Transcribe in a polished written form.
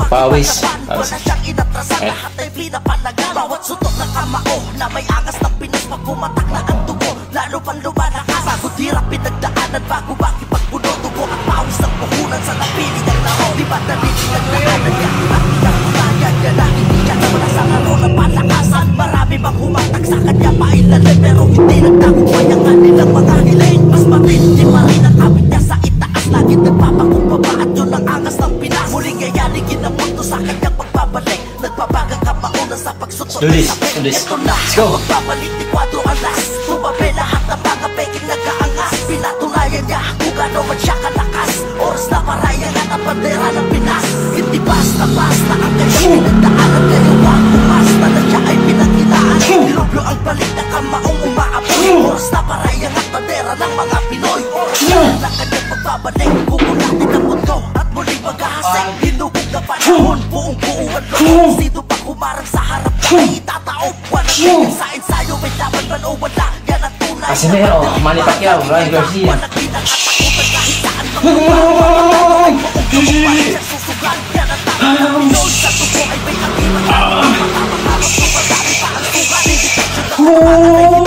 Pawis. Eh. Bawat sutok ng kamao na may angas ng Pinas, pag pumatak na ang dugo, lalo pang lumalakas. Pagod hirap pinagdaanan bago makipagpuno, dugo at pawis ng puhunan sa napili ng laon. Di ba dali pinagdaanan yan at pinagdaanan yan na hindi yan na wala sa laro ng palakasan. Marami bang humatak sa kanya pailalim, pero hindi nagtagumpay ang kanilang mga hiling. Mas matindi pa rin ang kapit niya sa itaas, lagi nagpapakumbaba at yun ang angas ng Pinas. Muling yayaligin ang mundo sa kanyang pagbabalik, nagbabagang kamao na sa pagsutot. Let's go. Magbabalik ni Cuadro alas, tumabi lahat ng mga peking nag-aangas. Pinatunayan niya kung gano'n man siya kalakas. Oras na parayangan ang bandera ng Pinas. Hindi basta-basta ang kanyang pinagdaanan, kaya wag bumasta na siya ay pinaghinaan. Nilubyo ang balik na kamaong umaapoy. Oras na parayangan ang bandera ng mga Pinoy. Oras na kanyang pagbabalik, kukulatin ang mundo at muling maghahasik. Hinubog na panahon, buong-buuan loob. Sino pa kumarang sa harap na ay itataob? Walang tingin sa ensayo, may laban man o wala. Yan ang tunay. Casimero, Manny Pacquiao, Ryan Garcia. Walang pinakatakutan kahit saan pang lumalang. Susugan, yan ang tama ng Pinoy. Sa tubo ay may akibat. Matapang-habang tumadami pa ang sugan. Hindi ka siya na kumakalay.